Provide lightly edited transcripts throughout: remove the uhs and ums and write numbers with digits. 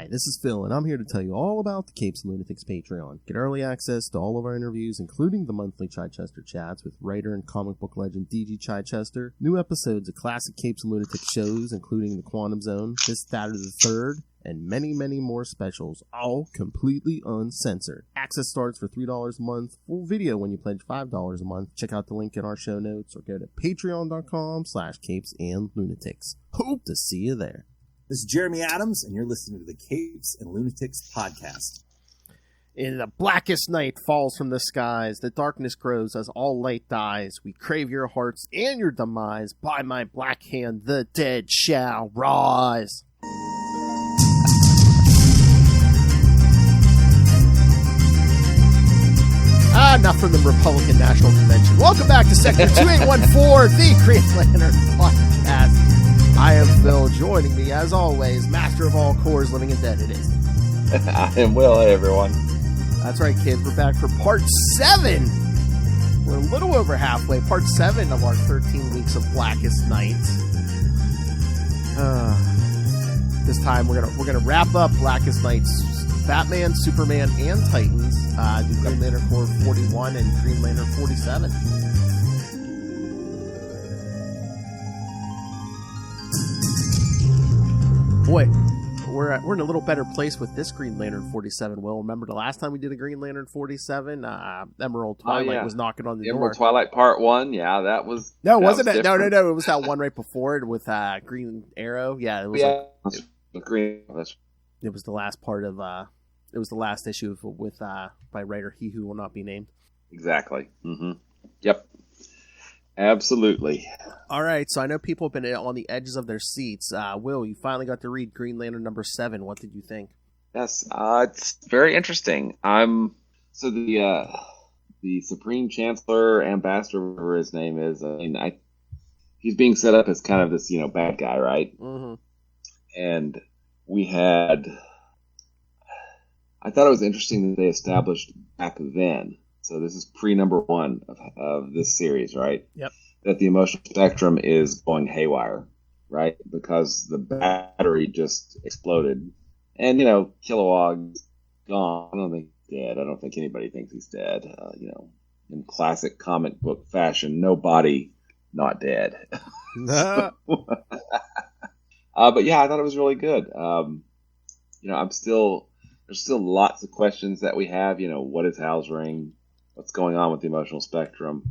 Hi, this is Phil, and I'm here to tell you all about the Capes and Lunatics Patreon. Get early access to all of our interviews, including the monthly Chichester chats with writer and comic book legend D.G. Chichester, new episodes of classic Capes and Lunatics shows, including The Quantum Zone, This Saturday the 3rd, and many, many more specials, all completely uncensored. Access starts for $3 a month, full video when you pledge $5 a month. Check out the link in our show notes or go to patreon.com/capesandlunatics. Hope to see you there. This is Jeremy Adams, and you're listening to the Capes and Lunatics podcast. In the blackest night falls from the skies, the darkness grows as all light dies. We crave your hearts and your demise. By my black hand, the dead shall rise. Enough from the Republican National Convention. Welcome back to Sector 2814, the Green Lantern podcast. I am Phil. Joining me, as always, master of all cores, living and dead. It is. I am Will. Hey, everyone. That's right, kids. We're back for part 7. We're a little over halfway. Part 7 of our 13 weeks of Blackest Night. This time we're gonna wrap up Blackest Night's Batman, Superman, and Titans. Do Green Lantern Corps 41 and Green Lantern 47. Boy, we're in a little better place with this Green Lantern 47. Will, remember the last time we did a Green Lantern 47? Emerald Twilight was knocking on the door. Emerald Twilight Part 1, yeah, that was... No, wasn't it? No, it was that one right before it with Green Arrow. Yeah, it was. Yeah, it was the last part of... It was the last issue with by writer He Who Will Not Be Named. Exactly. Mm-hmm. Yep. Absolutely. All right, so I know people have been on the edges of their seats. Will, you finally got to read Green Lantern number 7. What did you think? Yes, it's very interesting. So the Supreme Chancellor, Ambassador, whatever his name is. He's being set up as kind of this, bad guy, right? Mm-hmm. And we had. I thought it was interesting that they established back then. So this is pre-number 1 of this series, right? Yep. That the emotional spectrum is going haywire, right? Because the battery just exploded. And, Kilowog's gone. I don't think he's dead. I don't think anybody thinks he's dead. In classic comic book fashion, no body, not dead. But yeah, I thought it was really good. There's still lots of questions that we have. What is Hal's ring? What's going on with the emotional spectrum?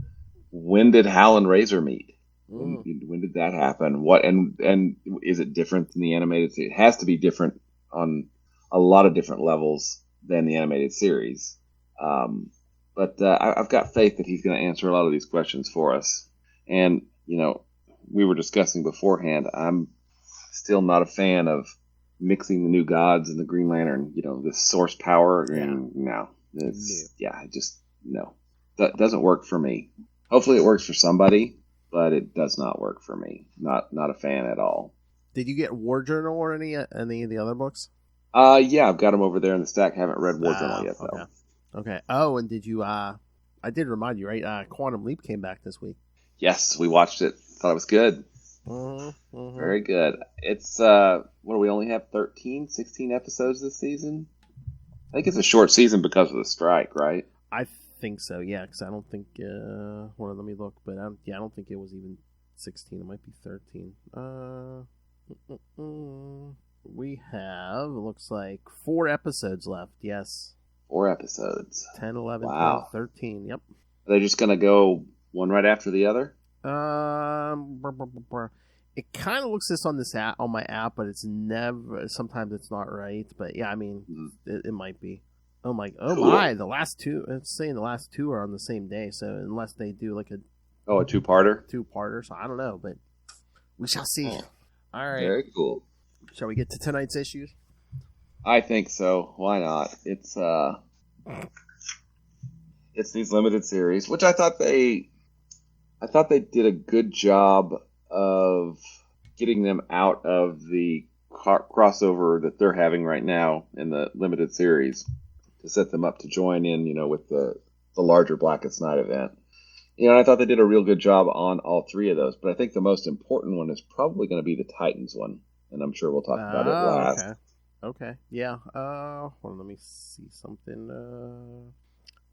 When did Hal and Razor meet? When did that happen? What and is it different than the animated series? It has to be different on a lot of different levels than the animated series. But I've got faith that he's going to answer a lot of these questions for us. And, we were discussing beforehand, I'm still not a fan of mixing the New Gods and the Green Lantern, the source power. No. No. That doesn't work for me. Hopefully it works for somebody, but it does not work for me. Not a fan at all. Did you get War Journal or any of the other books? Yeah, I've got them over there in the stack. Haven't read War Journal yet, though. Okay. Oh, and did you, I did remind you, right? Quantum Leap came back this week. Yes, we watched it. Thought it was good. Mm-hmm. Very good. It's, what do we only have 16 episodes this season? I think it's a short season because of the strike, right? I think so, yeah, because I don't think, let me look, but I don't think it was even 16. It might be 13. We have, it looks like 4 episodes left, yes. 4 episodes. 10, 11, wow. 12, 13, yep. Are they just going to go one right after the other? It kind of looks this on this app, on my app, but sometimes it's not right. But yeah, I mean, it might be. Oh my, the last 2, it's saying the last 2 are on the same day. So unless they do like a two-parter? Two-parter, so I don't know, but we shall see. Oh, all right. Very cool. Shall we get to tonight's issues? I think so. Why not? It's these limited series, which I thought they did a good job of getting them out of the crossover that they're having right now in the limited series to set them up to join in, with the larger Blackest Night event. And I thought they did a real good job on all 3 of those, but I think the most important one is probably going to be the Titans one, and I'm sure we'll talk about it last. Okay. Yeah. Hold on, let me see something.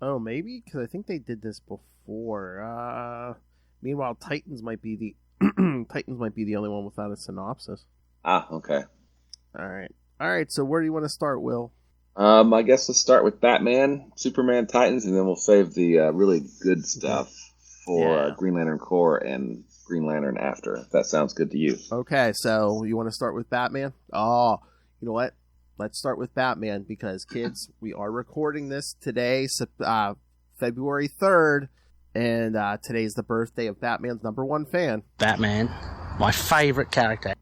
Oh, maybe because I think they did this before. Meanwhile, Titans might be the Titans might be the only one without a synopsis. Ah, okay. All right. So where do you want to start, Will? I guess let's start with Batman, Superman, Titans, and then we'll save the really good stuff for Green Lantern Corps and Green Lantern after. If that sounds good to you. Okay, so you want to start with Batman? Oh, you know what? Let's start with Batman because, kids, we are recording this today, February 3rd, and today's the birthday of Batman's #1 fan. Batman, my favorite character.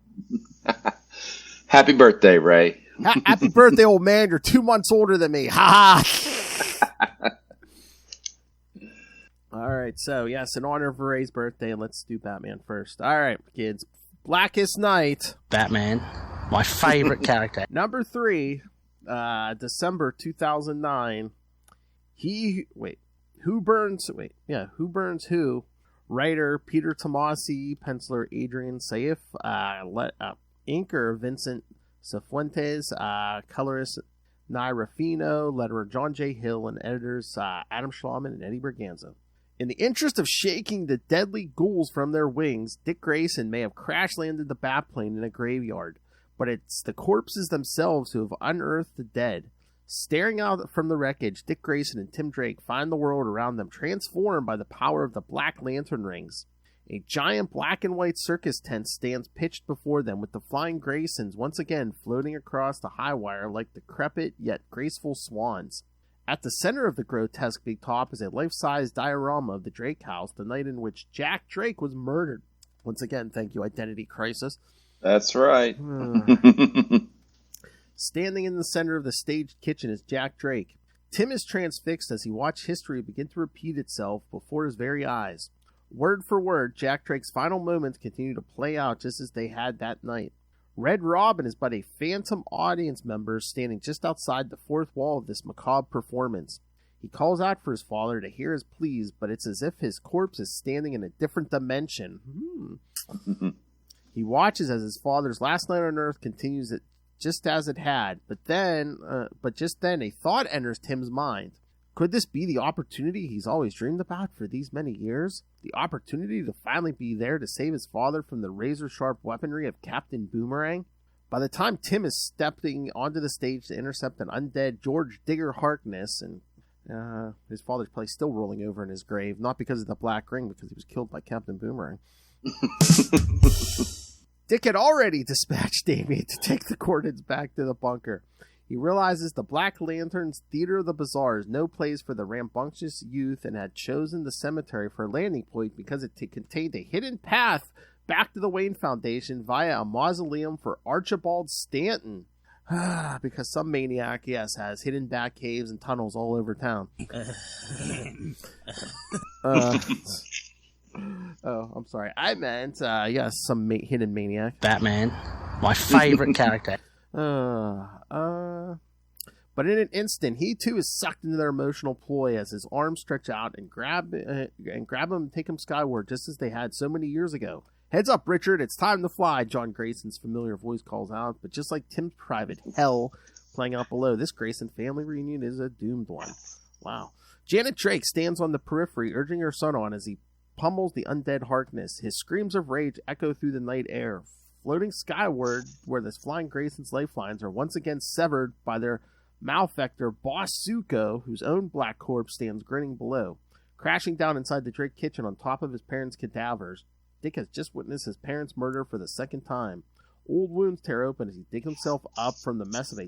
Happy birthday, Ray. Happy birthday, old man. You're 2 months older than me. Ha ha. All right, so yes, in honor of Ray's birthday, let's do Batman first. All right, kids. Blackest Night. Batman, my favorite character. Number 3, December 2009. Who Burns Who? Writer Peter Tomasi, penciler Adrian Saif, inker Vincent Cifuentes, colorist Naira Fino, letterer John J. Hill, and editors Adam Schlauman and Eddie Berganza. In the interest of shaking the deadly ghouls from their wings, Dick Grayson may have crash-landed the Batplane in a graveyard, but it's the corpses themselves who have unearthed the dead. Staring out from the wreckage, Dick Grayson and Tim Drake find the world around them transformed by the power of the Black Lantern rings. A giant black and white circus tent stands pitched before them, with the flying Graysons once again floating across the high wire like decrepit yet graceful swans. At the center of the grotesque big top is a life-size diorama of the Drake house, the night in which Jack Drake was murdered. Once again, thank you, Identity Crisis. That's right. Standing in the center of the staged kitchen is Jack Drake. Tim is transfixed as he watched history begin to repeat itself before his very eyes. Word for word, Jack Drake's final moments continue to play out just as they had that night. Red Robin is but a phantom audience member standing just outside the fourth wall of this macabre performance. He calls out for his father to hear his pleas, but it's as if his corpse is standing in a different dimension. He watches as his father's last night on Earth continues it just as it had, but just then a thought enters Tim's mind. Could this be the opportunity he's always dreamed about for these many years? The opportunity to finally be there to save his father from the razor-sharp weaponry of Captain Boomerang? By the time Tim is stepping onto the stage to intercept an undead George Digger Harkness, and his father's probably still rolling over in his grave, not because of the black ring, because he was killed by Captain Boomerang. Dick had already dispatched Damien to take the coordinates back to the bunker. He realizes the Black Lantern's Theater of the Bizarre is no place for the rambunctious youth and had chosen the cemetery for a landing point because it contained a hidden path back to the Wayne Foundation via a mausoleum for Archibald Stanton. Because some maniac, yes, has hidden back caves and tunnels all over town. Oh, I'm sorry. I meant, yes, some hidden maniac. Batman, my favorite character. But in an instant, he too is sucked into their emotional ploy as his arms stretch out and grab him and take him skyward just as they had so many years ago. Heads up, Richard, it's time to fly, John Grayson's familiar voice calls out, but just like Tim's private hell playing out below, this Grayson family reunion is a doomed one. Wow. Janet Drake stands on the periphery, urging her son on as he pummels the undead Harkness. His screams of rage echo through the night air, floating skyward where the flying Grayson's lifelines are once again severed by their malefactor Boss Zuko, whose own black corpse stands grinning below. Crashing down inside the Drake kitchen on top of his parents' cadavers, Dick has just witnessed his parents' murder for the second time. Old wounds tear open as he digs himself up from the mess of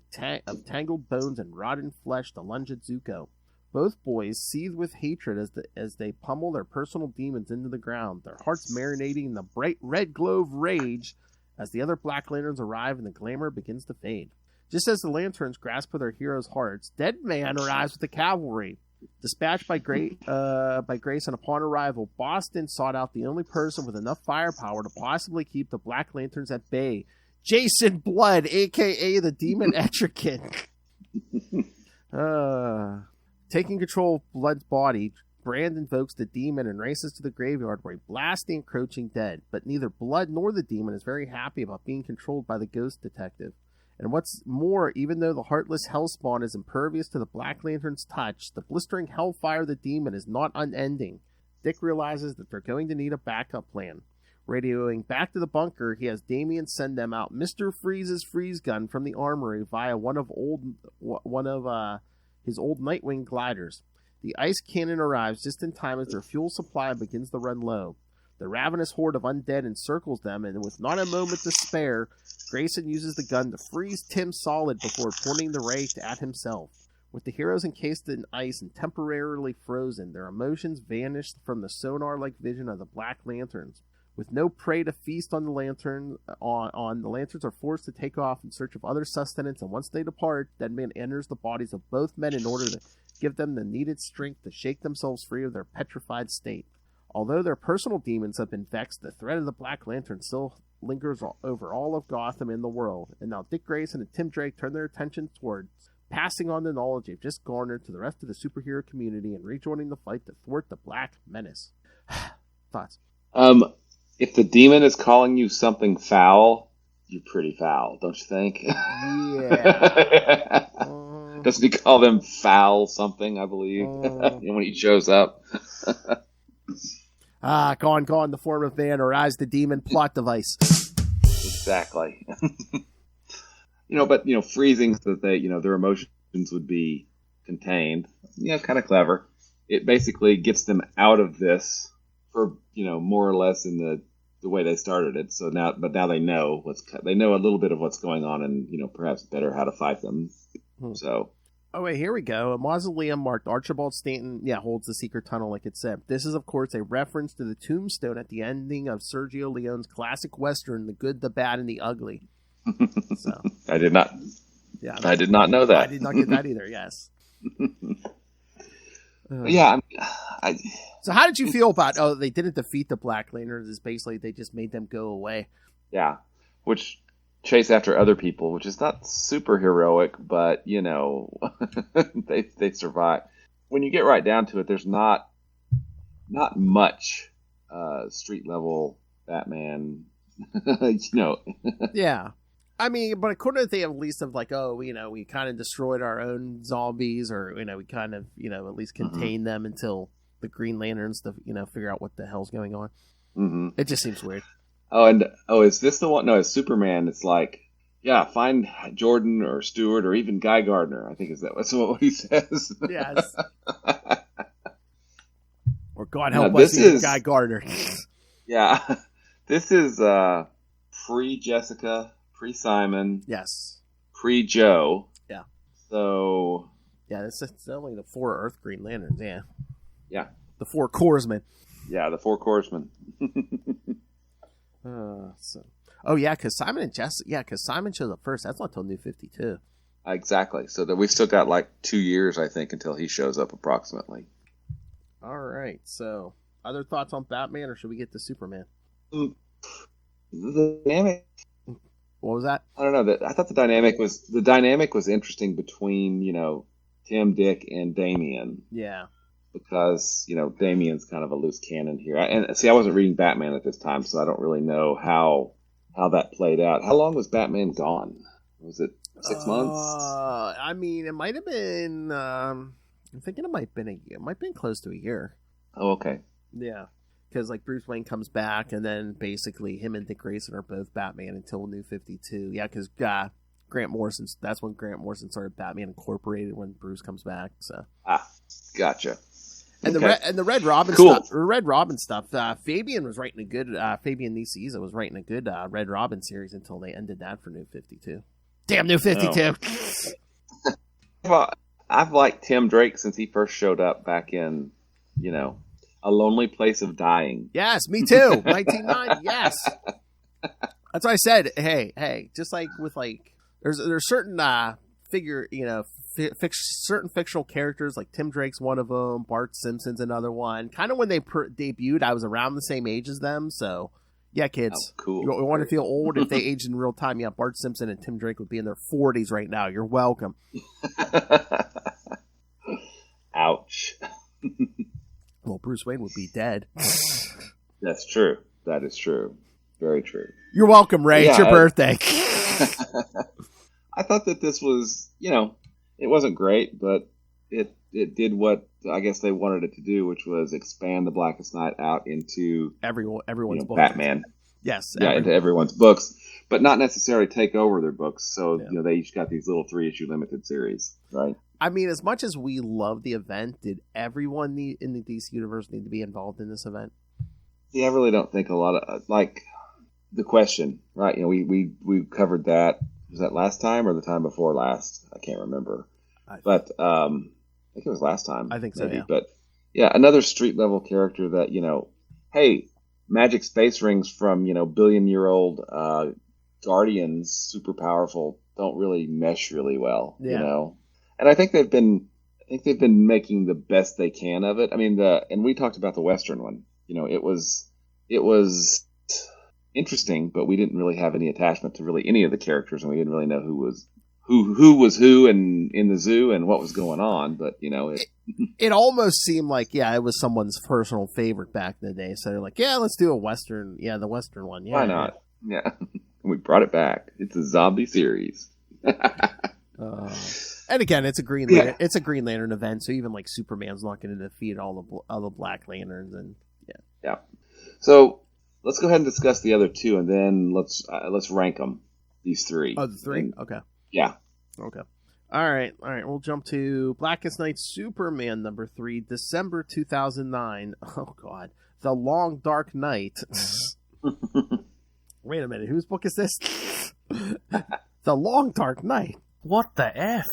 tangled bones and rotten flesh to lunge at Zuko. Both boys seethe with hatred as they pummel their personal demons into the ground, their hearts marinating in the bright red glow of rage as the other Black Lanterns arrive and the glamour begins to fade. Just as the Lanterns grasp for their heroes' hearts, Dead Man arrives with the cavalry. Dispatched by Grayson upon arrival, Boston sought out the only person with enough firepower to possibly keep the Black Lanterns at bay, Jason Blood, a.k.a. the Demon Etrigan. Taking control of Blood's body, Brand invokes the demon and races to the graveyard where he blasts the encroaching dead, but neither Blood nor the demon is very happy about being controlled by the ghost detective. And what's more, even though the heartless Hellspawn is impervious to the Black Lantern's touch, the blistering hellfire of the demon is not unending. Dick realizes that they're going to need a backup plan. Radioing back to the bunker, he has Damian send them out Mr. Freeze's freeze gun from the armory via one of his old Nightwing gliders. The ice cannon arrives just in time as their fuel supply begins to run low. The ravenous horde of undead encircles them, and with not a moment to spare, Grayson uses the gun to freeze Tim solid before pointing the ray at himself. With the heroes encased in ice and temporarily frozen, their emotions vanish from the sonar-like vision of the Black Lanterns. With no prey to feast on the Lanterns are forced to take off in search of other sustenance, and once they depart, Deadman enters the bodies of both men in order to give them the needed strength to shake themselves free of their petrified state. Although their personal demons have been vexed, the threat of the Black Lantern still lingers over all of Gotham and the world, and now Dick Grayson and Tim Drake turn their attention towards passing on the knowledge they've just garnered to the rest of the superhero community and rejoining the fight to thwart the Black Menace. Thoughts? If the demon is calling you something foul, you're pretty foul, don't you think? Yeah. Doesn't he call them foul something, I believe, when he shows up? Gone, the form of man, or as the demon plot device. Exactly. But freezing so that they, their emotions would be contained. Kind of clever. It basically gets them out of this for, more or less in the way they started it. So now they know they know a little bit of what's going on and, perhaps better how to fight them. So. Oh, wait, here we go. A mausoleum marked Archibald Stanton, holds the secret tunnel like it said. This is, of course, a reference to the tombstone at the ending of Sergio Leone's classic Western, The Good, the Bad, and the Ugly. So I did not know that. I did not get that either, yes. So how did you feel about, they didn't defeat the Black Lanterns, is basically they just made them go away. Yeah, which chase after other people, which is not super heroic, but they survive. When you get right down to it, there's not much street level Batman. Yeah, I mean, but according to they at least of like, we kind of destroyed our own zombies, or we kind of at least contained them until the Green Lanterns to figure out what the hell's going on. Mm-hmm. It just seems weird. Is this the one? No, it's Superman. It's like, find Jordan or Stewart or even Guy Gardner. I think that's what he says. Yes. Or God help us, even Guy Gardner. Yeah. This is pre-Jessica, pre-Simon. Yes. Pre-Joe. Yeah. So. Yeah, this is only the 4 Earth Green Lanterns. Yeah. Yeah. The 4 Corpsmen. Yeah, the 4 Corpsmen. Because Simon because Simon shows up first. That's not till New 52. Exactly. So that we've still got like 2 years, I think, until he shows up approximately. All right. So, other thoughts on Batman, or should we get to Superman? The dynamic. What was that? I don't know. I thought the dynamic was interesting between Tim, Dick, and Damian. Yeah. Because Damian's kind of a loose cannon here. And see, I wasn't reading Batman at this time, so I don't really know how that played out. How long was Batman gone? Was it 6 months? I mean, it might have been. I'm thinking it might have been a year. It might have been close to a year. Oh, okay. Yeah, because like Bruce Wayne comes back, and then basically him and Dick Grayson are both Batman until New 52. Yeah, because Grant Morrison. That's when Grant Morrison started Batman Incorporated when Bruce comes back. So. Gotcha. And the Red Robin stuff. Fabian was writing a good. Fabian Nicieza was writing a good Red Robin series until they ended that for New 52. Damn New 52. Well, I've liked Tim Drake since he first showed up back in, A Lonely Place of Dying. Yes, me too. 1990. Yes, that's what I said. Hey, just like with there's certain certain fictional characters, like Tim Drake's one of them, Bart Simpson's another one. Kind of when they debuted, I was around the same age as them, so yeah, kids. Oh, cool. You want to feel old if they aged in real time? Yeah, Bart Simpson and Tim Drake would be in their 40s right now. You're welcome. Ouch. Well, Bruce Wayne would be dead. That's true. That is true. Very true. You're welcome, Ray. It's your birthday. I thought that this was, it wasn't great, but it did what I guess they wanted it to do, which was expand the Blackest Night out into everyone's book. Batman. Yes. Into everyone's books, but not necessarily take over their books. So, they each got these little 3-issue limited series, right? I mean, as much as we love the event, did everyone in the DC universe need to be involved in this event? Yeah, I really don't think a lot of, like, the question, right? We covered that. Was that last time or the time before last? I can't remember. But I think it was last time. I think so, maybe. yeah. But, yeah, another street-level character that, hey, magic space rings from, billion-year-old Guardians, super powerful, don't really mesh really well, And I think they've been making the best they can of it. I mean, and we talked about the Western one. It was interesting, but we didn't really have any attachment to really any of the characters, and we didn't really know who was who and in the zoo and what was going on. But it almost seemed like it was someone's personal favorite back in the day. So they're like, let's do a Western, the Western one. Yeah, why not? Yeah, we brought it back. It's a zombie series. And again, it's a Green Lantern. It's a Green Lantern event, so even like Superman's not going to defeat all the Black Lanterns, and yeah. So let's go ahead and discuss the other two, and then let's rank them. These three. Oh, the three. Okay. Yeah. Okay. All right. We'll jump to Blackest Night, Superman #3, December 2009. Oh God, The Long Dark Night. Wait a minute, whose book is this? The Long Dark Night. What the F?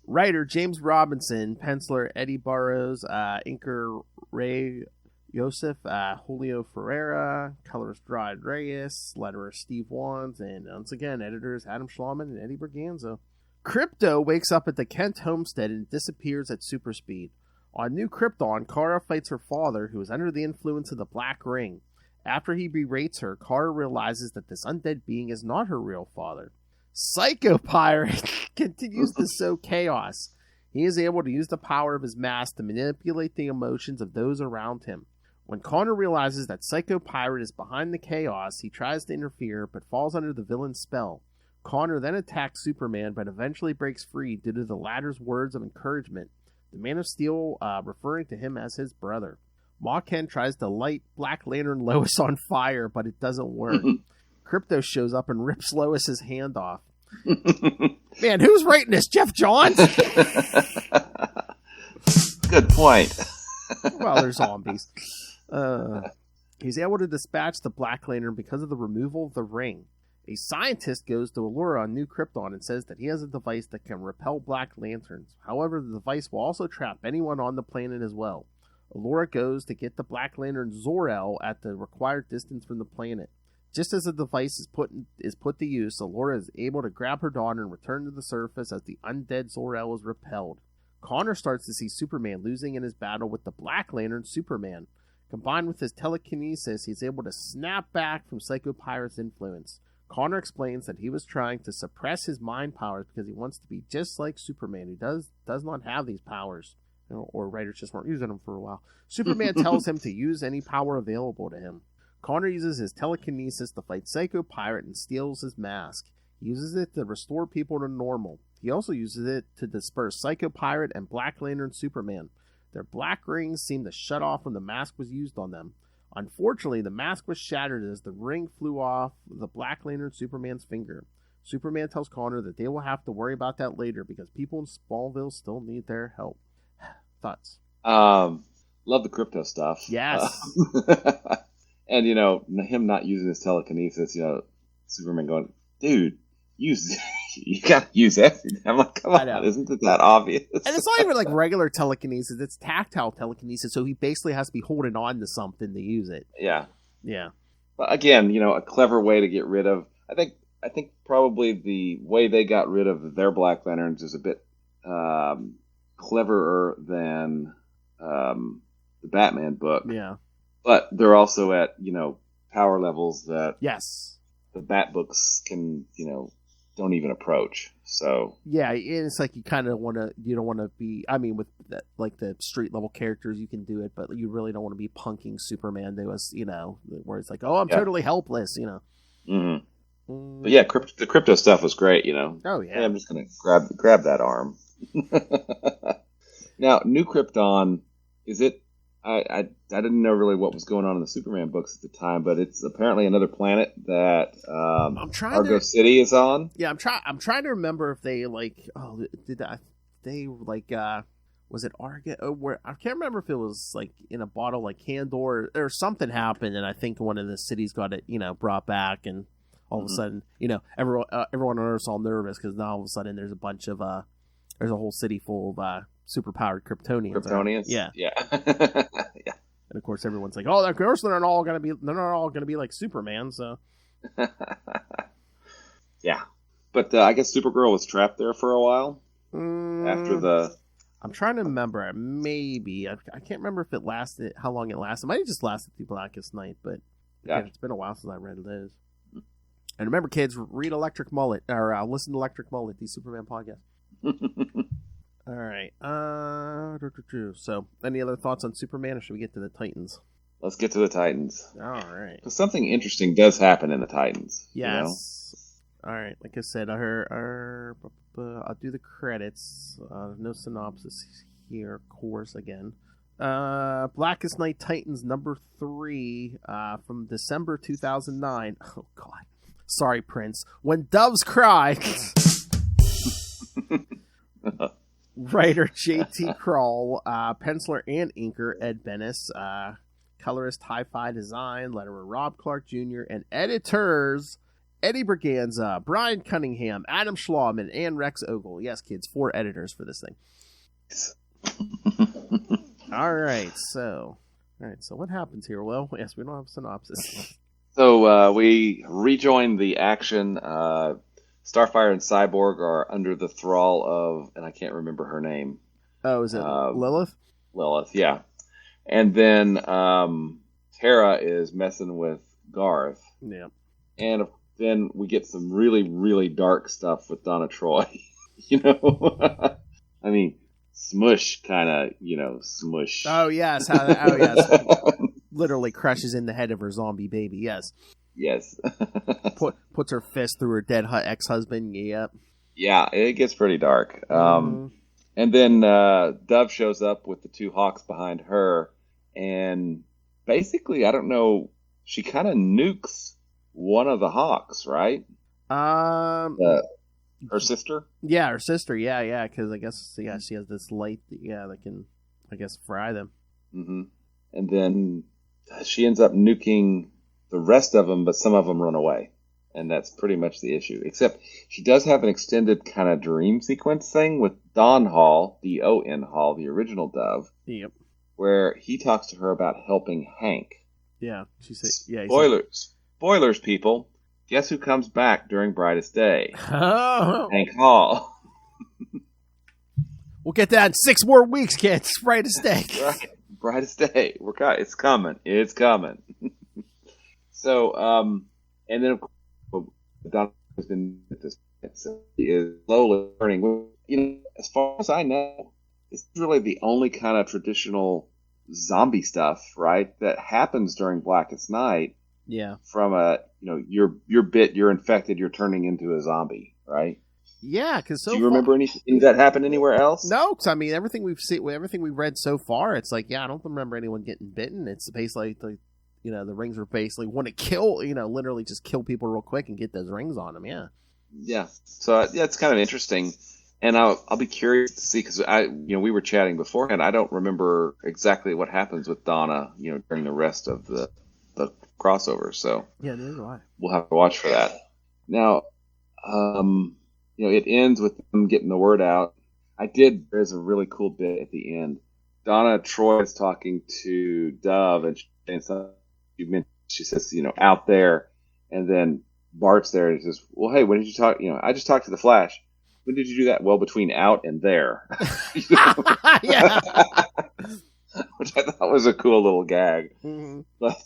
Writer James Robinson, penciler Eddie Burrows, inker Ray Yosef, Julio Ferreira, colorist Dryden Reyes, letterer Steve Wands, and once again, editors Adam Schlauman and Eddie Berganza. Krypto wakes up at the Kent homestead and disappears at super speed. On New Krypton, Kara fights her father, who is under the influence of the Black Ring. After he berates her, Kara realizes that this undead being is not her real father. Psycho Pirate continues to sow chaos. He is able to use the power of his mask to manipulate the emotions of those around him. When Connor realizes that Psycho Pirate is behind the chaos, he tries to interfere but falls under the villain's spell. Connor then attacks Superman but eventually breaks free due to the latter's words of encouragement, the Man of Steel referring to him as his brother. Ma Ken tries to light Black Lantern Lois on fire, but it doesn't work. Krypto shows up and rips Lois's hand off. Man, who's writing this? Jeff Johns? Good point. Well, they're zombies. He's able to dispatch the Black Lantern because of the removal of the ring. A scientist goes to Allura on New Krypton and says that he has a device that can repel Black Lanterns. However, the device will also trap anyone on the planet as well. Allura goes to get the Black Lantern Zor-El at the required distance from the planet. Just as the device is put to use, Allura is able to grab her daughter and return to the surface as the undead Zor-El is repelled. Connor starts to see Superman losing in his battle with the Black Lantern Superman. Combined with his telekinesis, he's able to snap back from Psycho Pirate's influence. Connor explains that he was trying to suppress his mind powers because he wants to be just like Superman, who does not have these powers. Or writers just weren't using them for a while. Superman tells him to use any power available to him. Connor uses his telekinesis to fight Psycho Pirate and steals his mask. He uses it to restore people to normal. He also uses it to disperse Psycho Pirate and Black Lantern Superman. Their black rings seem to shut off when the mask was used on them. Unfortunately, the mask was shattered as the ring flew off the Black Lantern Superman's finger. Superman tells Connor that they will have to worry about that later because people in Smallville still need their help. Thoughts? Love the Krypto stuff. Yes. And, him not using his telekinesis, Superman going, dude, you gotta use everything. I'm like, come on, isn't it that obvious? And it's not even like regular telekinesis, it's tactile telekinesis, so he basically has to be holding on to something to use it. Yeah. Yeah. But again, a clever way to get rid of, I think probably the way they got rid of their Black Lanterns is a bit cleverer than the Batman book. Yeah. But they're also at, power levels that the Bat books can, don't even approach. So yeah, it's like you don't want to be. I mean, with the street level characters, you can do it, but you really don't want to be punking Superman to us, where it's like, oh, I'm totally helpless, Mm-hmm. But yeah, the crypto stuff was great. Oh yeah. Hey, I'm just gonna grab that arm. Now, New Krypton, is it? I didn't know really what was going on in the Superman books at the time, but it's apparently another planet that Argo City is on. Yeah, I'm trying to remember if they was it Argo? Where I can't remember if it was like in a bottle like Candor or something happened, and I think one of the cities got it brought back, and all of a sudden everyone on Earth's all nervous because now all of a sudden there's a bunch of there's a whole city full of superpowered Kryptonians. Kryptonians? Yeah. Yeah. Yeah. And of course everyone's like, "Oh, of course they're not all going to be like Superman." So yeah. But I guess Supergirl was trapped there for a while after the I'm trying to remember. Maybe I can't remember if it lasted, how long it lasted. It might have just lasted through Blackest Night, but again, it's been a while since I read those. And remember, kids, read Electric Mullet or listen to Electric Mullet, the Superman podcast. All right. So, any other thoughts on Superman, or should we get to the Titans? Let's get to the Titans. All right. Because something interesting does happen in the Titans. Yes. All right. Like I said, I'll do the credits. No synopsis here, of course, again. Blackest Night Titans #3 from December 2009. Oh, God. Sorry, Prince. When Doves Cry. Writer J.T. Kroll, penciler and inker Ed Benes, colorist Hi-Fi Design, letterer Rob Clark Jr., and editors Eddie Berganza, Brian Cunningham, Adam Schlauman, and Rex Ogle. Yes, kids, 4 editors for this thing. All right, so what happens here? Well, yes, we don't have a synopsis. So we rejoin the action. Starfire and Cyborg are under the thrall of, and I can't remember her name. Oh, is it Lilith? Lilith, yeah. And then Tara is messing with Garth. Yeah. And then we get some really, really dark stuff with Donna Troy. I mean, smush kind of, smush. Oh, yes. Yes. Literally crushes in the head of her zombie baby, yes. Yes. Puts her fist through her dead ex-husband. Yep. Yeah, it gets pretty dark. And then Dove shows up with the 2 Hawks behind her, and basically, I don't know, she kind of nukes one of the Hawks, right? Her sister. Yeah, her sister. Yeah, because I guess she has this light that can, I guess, fry them. Mm-hmm. And then she ends up nuking the rest of them, but some of them run away. And that's pretty much the issue. Except she does have an extended kind of dream sequence thing with Don Hall, D-O-N Hall, the original Dove. Yep. Where he talks to her about helping Hank. Yeah. She said, yeah. Spoilers, people. Guess who comes back during Brightest Day? Oh. Hank Hall. We'll get that in 6 more weeks, kids. Brightest Day. Right. Brightest Day. It's coming. It's coming. So, and then of course, Don has been at this point, so he is slowly learning. As far as I know, it's really the only kind of traditional zombie stuff, right, that happens during Blackest Night. Yeah. From you're bit, you're infected, you're turning into a zombie, right? Yeah, because do you remember anything that happened anywhere else? No, because I mean everything we've read so far, it's like I don't remember anyone getting bitten. It's basically the rings were basically want to kill, literally just kill people real quick and get those rings on them. Yeah. Yeah. So it's kind of interesting, and I'll be curious to see because we were chatting beforehand. I don't remember exactly what happens with Donna, during the rest of the crossover. So yeah, neither do I. We'll have to watch for that. Now, it ends with them getting the word out. There's a really cool bit at the end. Donna Troy is talking to Dove, and she's saying something. She says, out there, and then Bart's there, and he says, well, hey, when did you talk? I just talked to the Flash. When did you do that? Well, between out and there. Yeah. Which I thought was a cool little gag. Mm-hmm. But,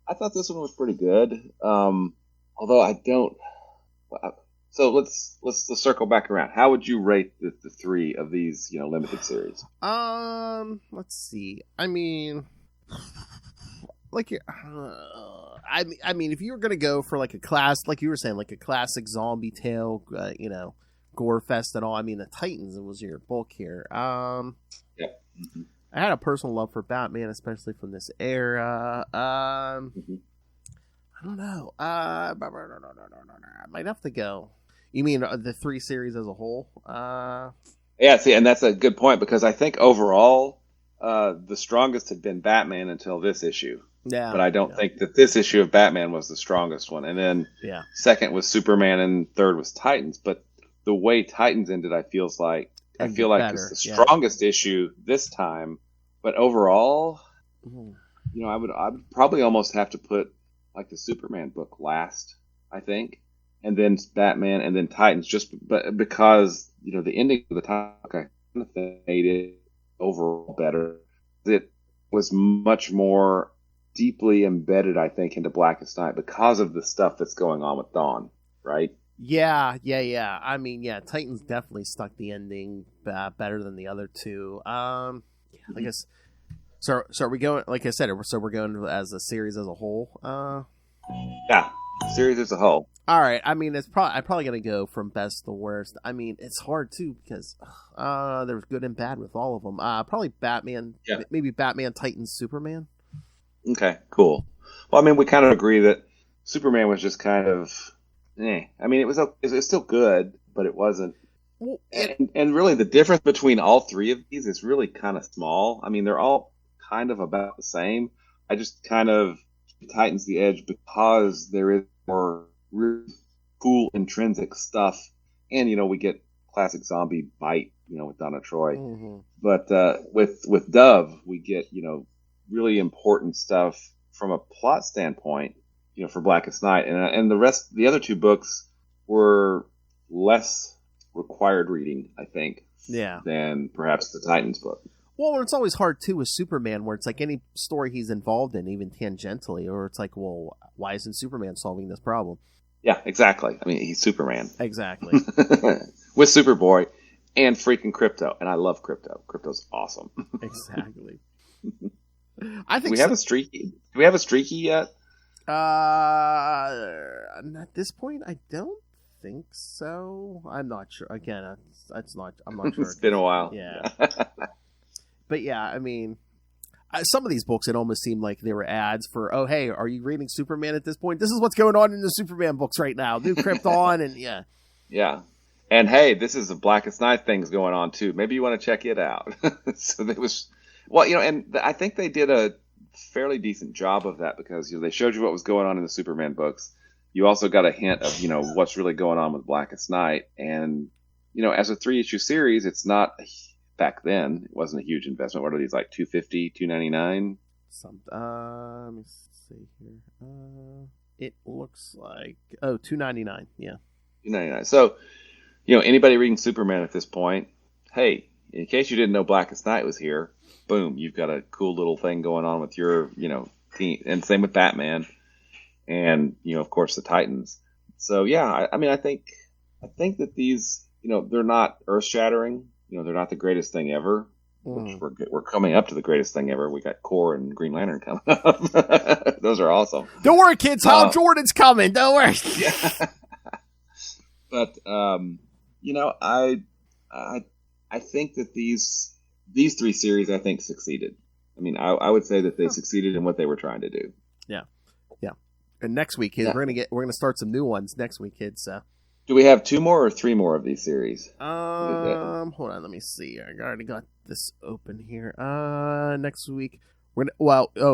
I thought this one was pretty good. Although I don't. So let's circle back around. How would you rate the 3 of these, limited series? Let's see. I mean, like I mean, if you were gonna go for like a class, like you were saying, like a classic zombie tale, gore fest and all. I mean, the Titans was your bulk here. Yeah. Mm-hmm. I had a personal love for Batman, especially from this era. I don't know. I might have to go. You mean the 3 series as a whole? Yeah, see, and that's a good point because I think overall the strongest had been Batman until this issue. Yeah. But I don't think that this issue of Batman was the strongest one. And then second was Superman and third was Titans. But the way Titans ended, I feel like it's the strongest issue this time. But overall, I would probably almost have to put like the Superman book last, I think, and then Batman, and then Titans, because the ending of the Titans kind of made it overall better. It was much more deeply embedded, I think, into Blackest Night because of the stuff that's going on with Dawn, right? Yeah. I mean, Titans definitely stuck the ending better than the other two. I guess. So are we going? Like I said, we're going as a series as a whole. Yeah, series as a whole. All right. I mean, I'm probably gonna go from best to worst. I mean, it's hard too because there's good and bad with all of them. Probably Batman. Yeah. Maybe Batman, Titans, Superman. Okay, cool. Well, I mean, we kind of agree that Superman was just kind of. I mean, it was still good, but it wasn't. Well, and really, the difference between all 3 of these is really kind of small. I mean, they're all kind of about the same. I just kind of Titans the edge because there is more really cool intrinsic stuff, and we get classic zombie bite, with Donna Troy. Mm-hmm. But with Dove, we get really important stuff from a plot standpoint, for Blackest Night, and the other 2 books were less required reading, I think, than perhaps the Titans book. Well, it's always hard, too, with Superman, where it's like any story he's involved in, even tangentially, or it's like, well, why isn't Superman solving this problem? Yeah, exactly. I mean, he's Superman. Exactly. With Superboy and freaking Crypto. And I love Crypto. Crypto's awesome. Exactly. I think Do we have a streaky yet? At this point, I don't think so. I'm not sure. Again, I'm not sure. It's been a while. Yeah. But yeah, I mean, some of these books, it almost seemed like they were ads for, oh, hey, are you reading Superman at this point? This is what's going on in the Superman books right now. New Krypton and yeah. Yeah. And hey, this is the Blackest Night things going on too. Maybe you want to check it out. So there was, and I think they did a fairly decent job of that because they showed you what was going on in the Superman books. You also got a hint of what's really going on with Blackest Night, and as a 3-issue series, it's not. Back then, it wasn't a huge investment. What are these, like $250, $299? Let me see here. It looks like $299. Yeah, $299. So, anybody reading Superman at this point, hey, in case you didn't know Blackest Night was here, boom, you've got a cool little thing going on with your, team, and same with Batman, and of course the Titans. So yeah, I mean, I think that these, they're not earth shattering. They're not the greatest thing ever. Which we're coming up to the greatest thing ever. We got Core and Green Lantern coming up. Those are awesome. Don't worry, kids. Hal Jordan's coming. Don't worry. Yeah. But I think that these 3 series, I think, succeeded. I mean, I would say that they succeeded in what they were trying to do. Yeah. And next week, kids, we're gonna start some new ones next week, kids. So. Do we have 2 more or 3 more of these series? Hold on, let me see. I already got this open here. Next week we're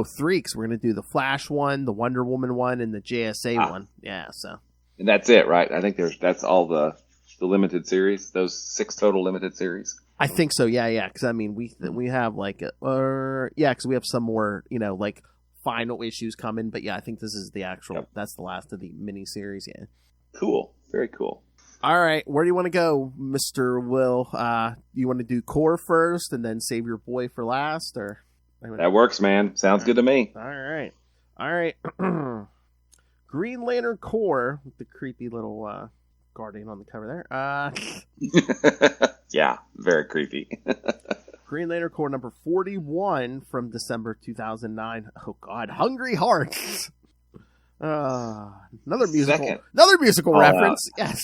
3, because we're gonna do the Flash one, the Wonder Woman one, and the JSA one. Yeah, so. And that's it, right? I think that's all the limited series. Those 6 total limited series. I think so. Yeah. Because I mean, we have because we have some more, like final issues coming. But yeah, I think this is the actual. Yep. That's the last of the miniseries. Yeah. Cool. Very cool. All right, where do you want to go, Mr. Will? You want to do Core first and then save your boy for last, or? That works, man. Sounds good to me. All right. Green Lantern Core with the creepy little Guardian on the cover there. Yeah, very creepy. Green Lantern Corps number 41 from December 2009. Oh God, Hungry Hearts. Another musical reference. Yes.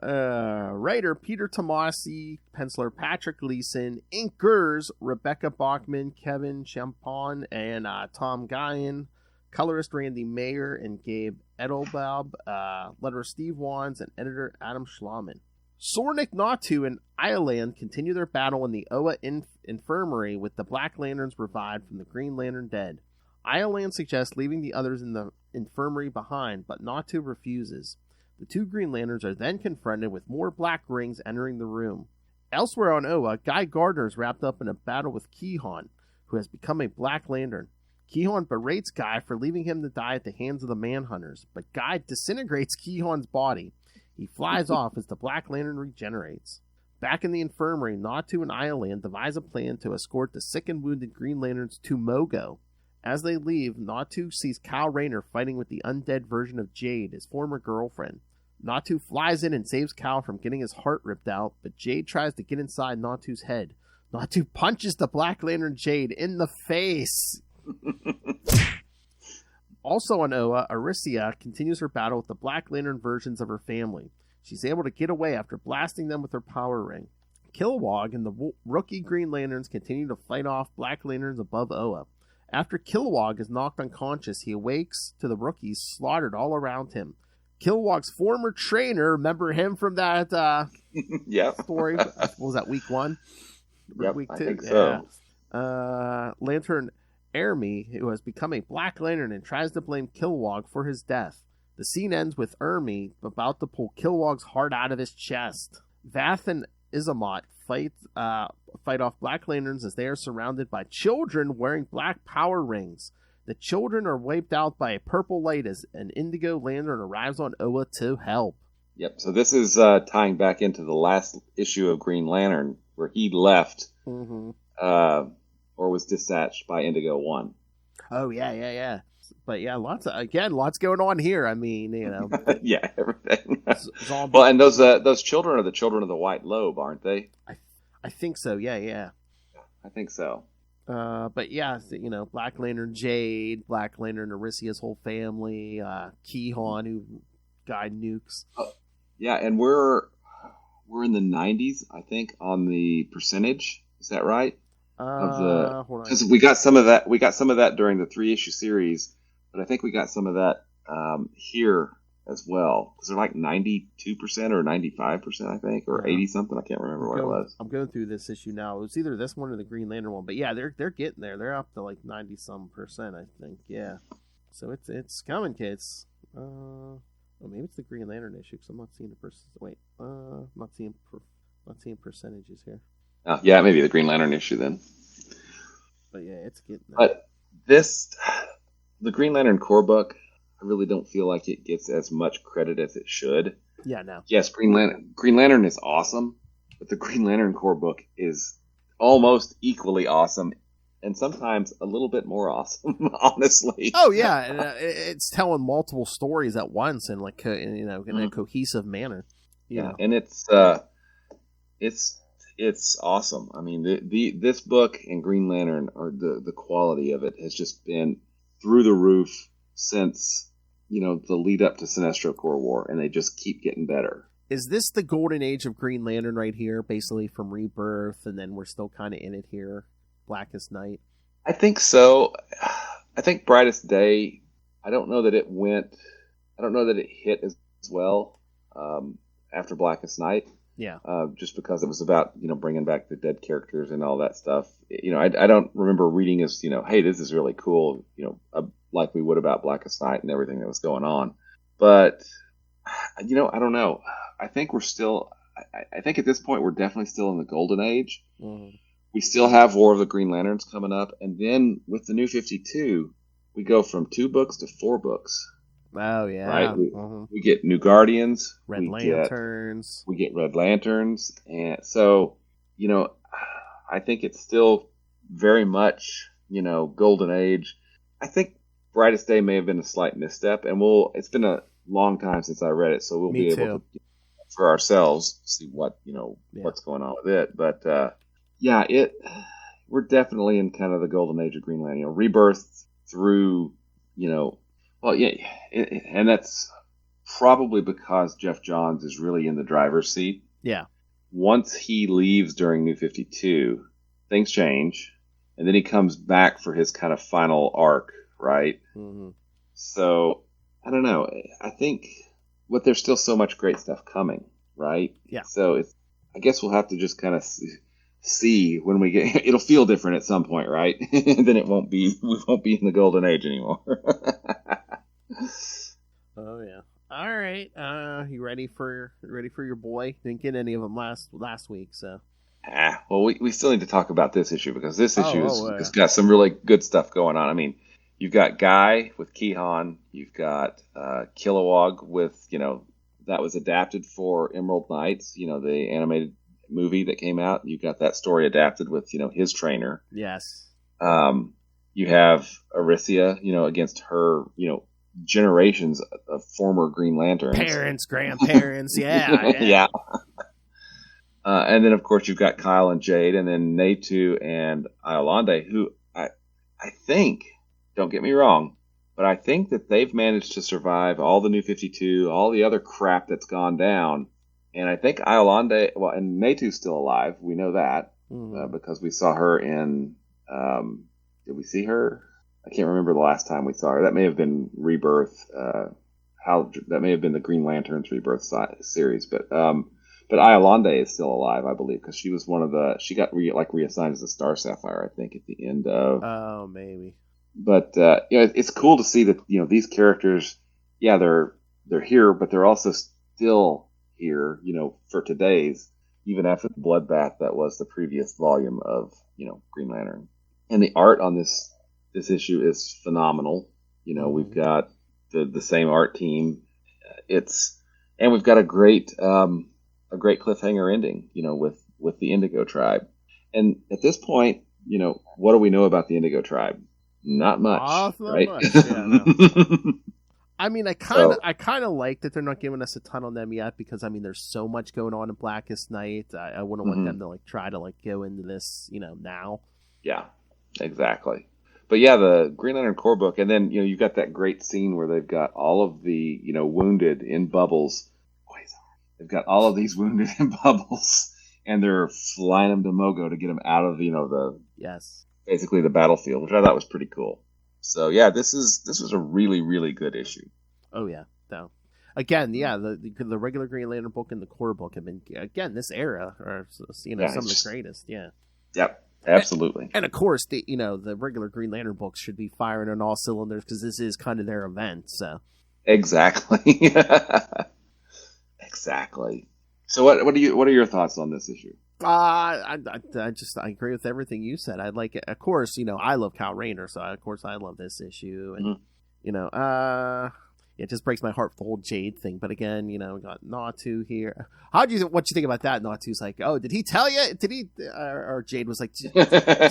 Writer Peter Tomasi, penciler Patrick Gleason, inkers Rebecca Bachman, Kevin Champon, and Tom Guyan, colorist Randy Mayer and Gabe Edelbaub, letterer Steve Wands, and editor Adam Schlauman. Sornik Natu and Ireland continue their battle in the Oa infirmary with the Black Lanterns revived from the Green Lantern dead. Ireland suggests leaving the others in the infirmary behind, but Natu refuses. The two Green Lanterns are then confronted with more Black Rings entering the room. Elsewhere on Oa, Guy Gardner is wrapped up in a battle with Kihon, who has become a Black Lantern. Kihon berates Guy for leaving him to die at the hands of the Manhunters, but Guy disintegrates Kihon's body. He flies off as the Black Lantern regenerates. Back in the infirmary, Natu and Ireland devise a plan to escort the sick and wounded Green Lanterns to Mogo. As they leave, Natu sees Kyle Rayner fighting with the undead version of Jade, his former girlfriend. Natu flies in and saves Kyle from getting his heart ripped out, but Jade tries to get inside Natu's head. Natu punches the Black Lantern Jade in the face. Also on Oa, Aricia continues her battle with the Black Lantern versions of her family. She's able to get away after blasting them with her power ring. Kilowog and the rookie Green Lanterns continue to fight off Black Lanterns above Oa. After Kilowog is knocked unconscious, he awakes to the rookies slaughtered all around him. Kilowog's former trainer, remember him from that story? What was that, week 1? Yep, week 2? I think so. Lantern Ermi, who has become a Black Lantern and tries to blame Kilowog for his death. The scene ends with Ermi about to pull Kilowog's heart out of his chest. Vath and Izamat fight off Black Lanterns as they are surrounded by children wearing black power rings. The children are wiped out by a purple light as an Indigo Lantern arrives on Oa to help. Yep, so this is tying back into the last issue of Green Lantern, where he left or was dispatched by Indigo 1. Oh, yeah. But yeah, lots going on here. I mean, you know. Yeah, everything. Well, and those children are the children of the White Lobe, aren't they? I think so, yeah. I think so. But yeah, you know, Black Lantern Jade, Black Lantern Aricia's whole family, Kihon, who Guy nukes. Yeah, and we're in the 90s, I think, on the percentage. Is that right? Because we got some of that. We got some of that during the 3-issue series, but I think we got some of that here as well. Because they're like 92% or 95%, I think, or 80 something. I can't remember what it was. I'm going through this issue now. It was either this one or the Green Lantern one, but yeah, they're getting there. They're up to like 90-some%, I think. Yeah, so it's coming, kids. Oh, maybe it's the Green Lantern issue because I'm not seeing the person. Wait, not seeing percentages here. Oh, yeah, maybe the Green Lantern issue then. But yeah, it's getting there. But the Green Lantern Corps book, I really don't feel like it gets as much credit as it should. Yeah, no. Yes, Green Lantern is awesome, but the Green Lantern Corps book is almost equally awesome, and sometimes a little bit more awesome, honestly. Oh yeah, and, it's telling multiple stories at once in like in a cohesive manner. Yeah, and it's awesome. I mean, this book and Green Lantern, or the quality of it has just been through the roof since, you know, the lead up to Sinestro Corps War, and they just keep getting better. Is this the golden age of Green Lantern right here, basically from Rebirth, and then we're still kind of in it here, Blackest Night? I think so. I think Brightest Day, I don't know that it hit as well after Blackest Night. Yeah. Just because it was about, you know, bringing back the dead characters and all that stuff. You know, I don't remember reading as, you know, hey, this is really cool, you know, like we would about Blackest Night and everything that was going on. But, you know, I don't know. I think we're still, I think at this point we're definitely still in the golden age. Mm-hmm. We still have War of the Green Lanterns coming up. And then with the New 52, we go from 2 books to 4 books. Oh, yeah. Right? We get New Guardians. Red Lanterns. We get Red Lanterns. And so, you know, I think it's still very much, you know, golden age. I think Brightest Day may have been a slight misstep, and it's been a long time since I read it, so we'll be able to for ourselves, see what what's going on with it. But we're definitely in kind of the golden age of Green Lantern. Rebirth through and that's probably because Jeff Johns is really in the driver's seat. Yeah. Once he leaves during New 52, things change, and then he comes back for his kind of final arc, right? Mm-hmm. So, I don't know. I think there's still so much great stuff coming, right? Yeah. So, I guess we'll have to just kind of see when we get. It'll feel different at some point, right? Then we won't be in the golden age anymore. Oh yeah. All right. You ready for your boy? Didn't get any of them last week, so. Well, we still need to talk about this issue because this issue has got some really good stuff going on. I mean, you've got Guy with Kehan. You've got Kilowog with that was adapted for Emerald Knights. The animated movie that came out. You've got that story adapted with his trainer. Yes. You have Aricia, against her generations of former Green Lanterns. Parents, grandparents, yeah. Yeah. And then, of course, you've got Kyle and Jade, and then Natu and Iolande, who I think, don't get me wrong, but I think that they've managed to survive all the New 52, all the other crap that's gone down. And I think Iolande, and Natu's still alive. We know that because we saw her in, did we see her? I can't remember the last time we saw her. That may have been Rebirth. That may have been the Green Lanterns Rebirth series. But Iolande is still alive, I believe, because she was she got reassigned as a Star Sapphire, I think, at the end of. Oh, maybe. But it's cool to see that these characters, they're here, but they're also still here, for today's, even after the bloodbath that was the previous volume of Green Lantern. And the art on this issue is phenomenal. We've got the same art team. And we've got a great cliffhanger ending, with the Indigo Tribe. And at this point, what do we know about the Indigo Tribe? Not much, right? Much. Yeah, no. I mean, I kind of like that they're not giving us a ton on them yet because there's so much going on in Blackest Night. I wouldn't want them to try to go into this, now. Yeah, exactly. But yeah, the Green Lantern core book, and then you've got that great scene where they've got all of the wounded in bubbles. They've got all of these wounded in bubbles, and they're flying them to Mogo to get them out of basically the battlefield, which I thought was pretty cool. So yeah, this was a really, really good issue. Oh yeah, no. Again, the regular Green Lantern book and the core book have been this era are some of the greatest. Yeah. Yep. Absolutely. And of course, the regular Green Lantern books should be firing on all cylinders because this is kind of their event. So. Exactly. Exactly. So what are your thoughts on this issue? I agree with everything you said. I like it. Of course, I love Kyle Rayner, so of course I love this issue, and it just breaks my heart for the whole Jade thing. But again, we got Natu here. What you think about that? Natu's like, oh, did he tell you? Did he? Or Jade was like, did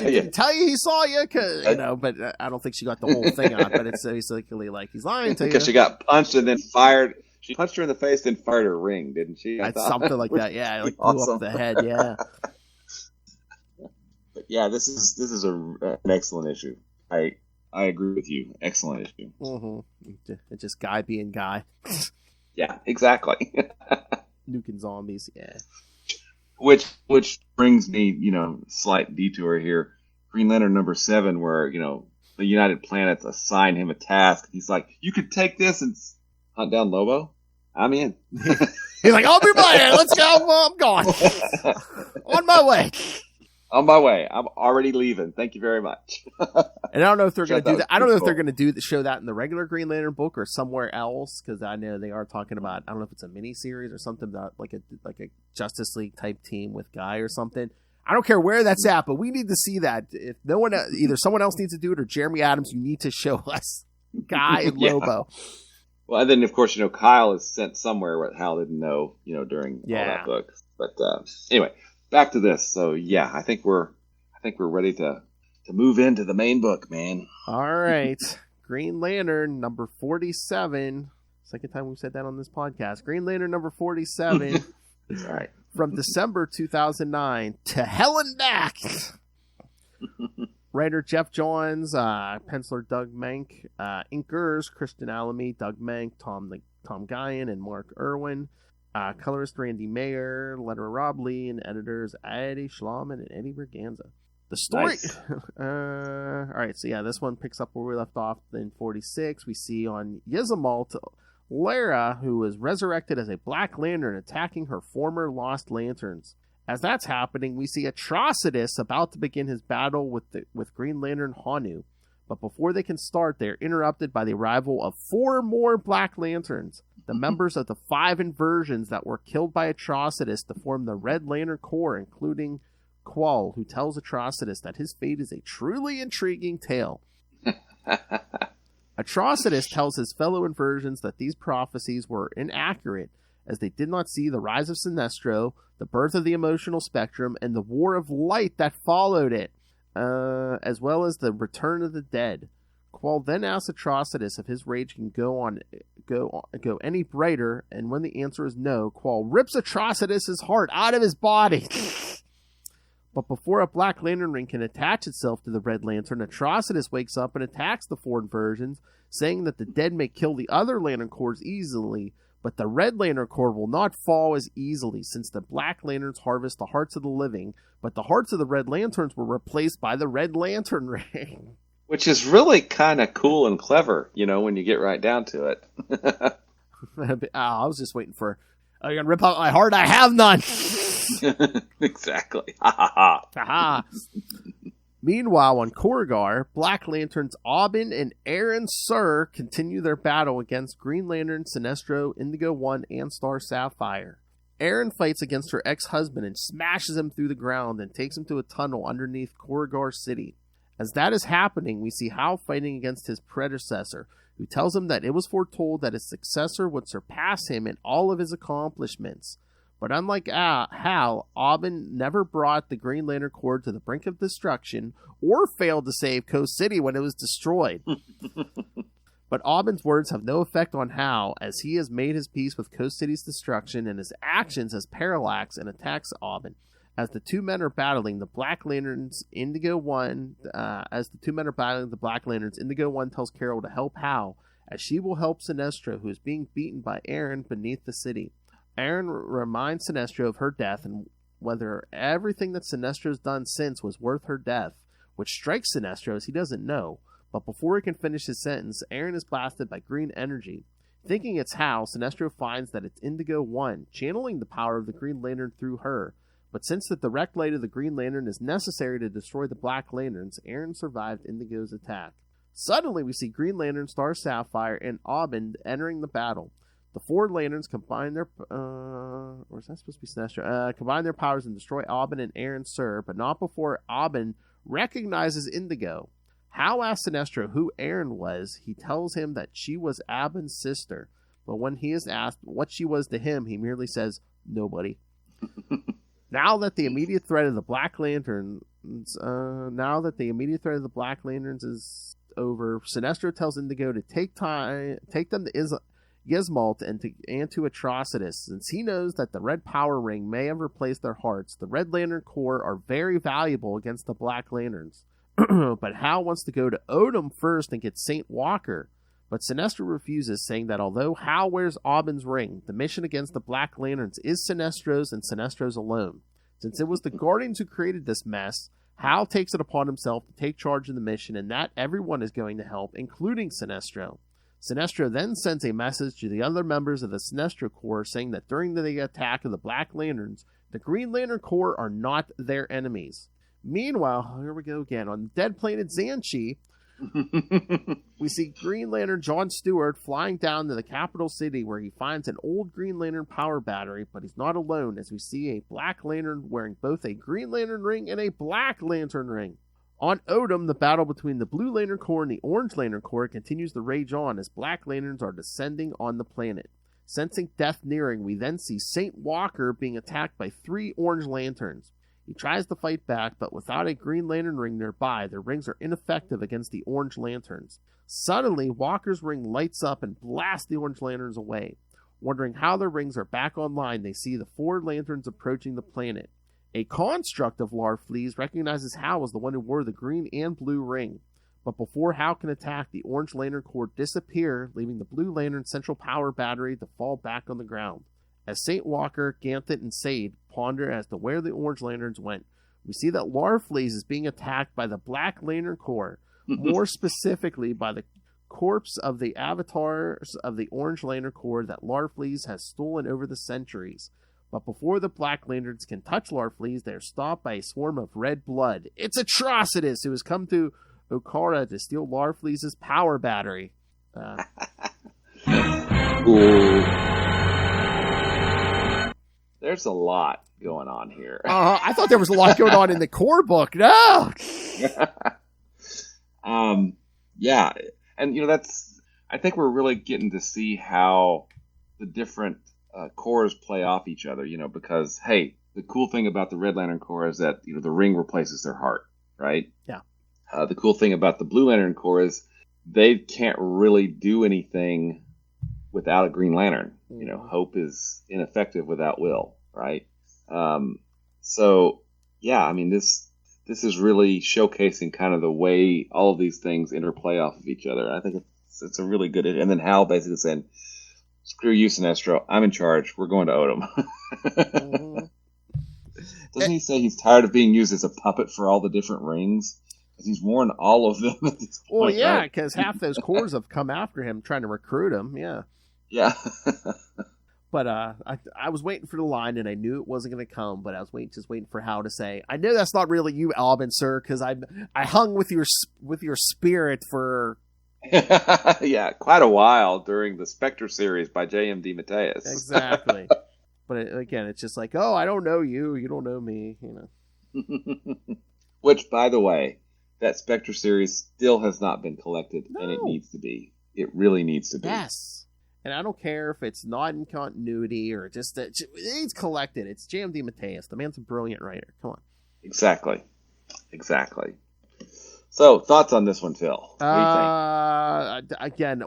he tell you he saw you? Cause, but I don't think she got the whole thing out. But it's basically like he's lying to you because she got punched and then fired. She punched her in the face, then fired her ring, didn't she? Something like that. Yeah, blew up the head. Yeah. But yeah, this is an excellent issue. I agree with you. Excellent issue. Mm-hmm. It's just Guy being Guy. Yeah, exactly. Nuking zombies. Yeah. Which brings me, slight detour here. Green Lantern number 7, where the United Planets assign him a task. He's like, you could take this and hunt down Lobo. I'm in. He's like, I'll be by. Let's go. I'm gone. On my way. On my way. I'm already leaving. Thank you very much. And I don't know if they're going to do that. I don't know if they're going to show that in the regular Green Lantern book or somewhere else, because I know they are talking about. I don't know if it's a mini series or something about like a Justice League type team with Guy or something. I don't care where that's at, but we need to see that. If no one, either someone else needs to do it or Jeremy Adams, you need to show us Guy and Lobo. Well, and then of course Kyle is sent somewhere where Hal didn't know during all that book. But anyway, back to this. So yeah, I think we're ready to move into the main book, man. All right, Green Lantern number 47. Second time we've said that on this podcast. Green Lantern number 47. All right. From December 2009 to hell and back. Writer Jeff Johns, penciler Doug Mank, inkers Christian Alamy, Doug Mank, Tom Guyon, and Mark Irwin, colorist Randy Mayer, letterer Rob Lee, and editors Eddie Schlauman and Eddie Berganza. The story. Nice. All right, so yeah, this one picks up where we left off in 46. We see on Yzamalt, Lara, who is resurrected as a Black Lantern, attacking her former Lost Lanterns. As that's happening, we see Atrocitus about to begin his battle with Green Lantern Hanu. But before they can start, they are interrupted by the arrival of 4 more Black Lanterns, the members of the 5 inversions that were killed by Atrocitus to form the Red Lantern Corps, including Qual, who tells Atrocitus that his fate is a truly intriguing tale. Atrocitus tells his fellow inversions that these prophecies were inaccurate, as they did not see the rise of Sinestro, the birth of the emotional spectrum, and the war of light that followed it, as well as the return of the dead. Qual then asks Atrocitus if his rage can go any brighter, and when the answer is no, Qual rips Atrocitus' heart out of his body. But before a Black Lantern ring can attach itself to the Red Lantern, Atrocitus wakes up and attacks the 4 inversions, saying that the dead may kill the other Lantern Corps easily, but the Red Lantern Corps will not fall as easily, since the Black Lanterns harvest the hearts of the living, but the hearts of the Red Lanterns were replaced by the Red Lantern ring. Which is really kind of cool and clever, when you get right down to it. I was just waiting for, are you going to rip out my heart? I have none! Exactly. Ha ha ha. Ha. Meanwhile, on Korgar, Black Lanterns Abin and Aaron Sur continue their battle against Green Lantern, Sinestro, Indigo One, and Star Sapphire. Aaron fights against her ex-husband and smashes him through the ground and takes him to a tunnel underneath Korgar City. As that is happening, we see Hal fighting against his predecessor, who tells him that it was foretold that his successor would surpass him in all of his accomplishments. But unlike Hal, Abin never brought the Green Lantern Corps to the brink of destruction or failed to save Coast City when it was destroyed. But Abin's words have no effect on Hal, as he has made his peace with Coast City's destruction, and his actions as Parallax and attacks Abin. As the two men are battling the Black Lanterns, Indigo One tells Carol to help Hal, as she will help Sinestro, who is being beaten by Aaron beneath the city. Aaron reminds Sinestro of her death and whether everything that Sinestro's done since was worth her death, which strikes Sinestro as he doesn't know. But before he can finish his sentence, Aaron is blasted by green energy. Thinking it's Hal, Sinestro finds that it's Indigo One, channeling the power of the Green Lantern through her. But since the direct light of the Green Lantern is necessary to destroy the Black Lanterns, Aaron survived Indigo's attack. Suddenly, we see Green Lantern, Star Sapphire, and Abin entering the battle. The 4 Lanterns combine their or is that supposed to be Sinestro? Combine their powers and destroy Abin and Aaron Sur, but not before Abin recognizes Indigo. Hal asks Sinestro who Aaron was. He tells him that she was Abin's sister, but when he is asked what she was to him, he merely says, "Nobody." Now that the immediate threat of the Black Lanterns is over, Sinestro tells Indigo to take them to Gizmalt and to Atrocitus. Since he knows that the Red Power Ring may have replaced their hearts, the Red Lantern Corps are very valuable against the Black Lanterns. But Hal wants to go to Odom first and get Saint Walker. But Sinestro refuses, saying that although Hal wears Abin's ring, the mission against the Black Lanterns is Sinestro's and Sinestro's alone. Since it was the Guardians who created this mess, Hal takes it upon himself to take charge of the mission, and that everyone is going to help, including Sinestro. Sinestro then sends a message to the other members of the Sinestro Corps, saying that during the attack of the Black Lanterns, the Green Lantern Corps are not their enemies. Meanwhile, here we go again, on the dead planet Xanchi, we see Green Lantern John Stewart flying down to the capital city, where he finds an old Green Lantern power battery, but he's not alone, as we see a Black Lantern wearing both a Green Lantern ring and a Black Lantern ring. On Odom, the battle between the Blue Lantern Corps and the Orange Lantern Corps continues to rage on as Black Lanterns are descending on the planet. Sensing death nearing, we then see Saint Walker being attacked by 3 Orange Lanterns. He tries to fight back, but without a Green Lantern ring nearby, their rings are ineffective against the Orange Lanterns. Suddenly, Walker's ring lights up and blasts the Orange Lanterns away. Wondering how their rings are back online, they see the 4 lanterns approaching the planet. A construct of Larfleeze recognizes Hal as the one who wore the green and blue ring. But before Hal can attack, the Orange Lantern Corps disappear, leaving the Blue Lantern central power battery to fall back on the ground. As St. Walker, Ganthet, and Sade ponder as to where the Orange Lanterns went, we see that Larfleeze is being attacked by the Black Lantern Corps, more specifically by the corpse of the avatars of the Orange Lantern Corps that Larfleeze has stolen over the centuries. But before the Black Lanterns can touch Larfleeze, they are stopped by a swarm of red blood. It's Atrocitus, who has come to Okara to steal Larfleeze's power battery. There's a lot going on here. I thought there was a lot going on in the core book. No! Yeah. And, I think we're really getting to see how the different cores play off each other, because, hey, the cool thing about the Red Lantern Corps is that, the ring replaces their heart, right? Yeah. The cool thing about the Blue Lantern Corps is they can't really do anything without a Green Lantern. Hope is ineffective without will, right? So, yeah, this is really showcasing kind of the way all of these things interplay off of each other. I think it's a really good... And then Hal basically saying, screw you, Sinestro. I'm in charge. We're going to Odom. Doesn't he say he's tired of being used as a puppet for all the different rings? Because he's worn all of them at this point. Well, yeah, because half those cores have come after him trying to recruit him, yeah. Yeah. But I was waiting for the line, and I knew it wasn't going to come, but I was just waiting for Hal to say, I know that's not really you, Abin, sir, because I hung with your spirit for... yeah, quite a while during the Spectre series by J.M.D. Mateus. Exactly. But again, it's just like, oh, I don't know you, you don't know me, Which, by the way, that Spectre series still has not been collected, and it needs to be. It really needs to be. Yes. And I don't care if it's not in continuity or just that it's collected. It's J.M.D. Mateus. The man's a brilliant writer. Come on. Exactly. So, thoughts on this one, Phil? What do you think? Again,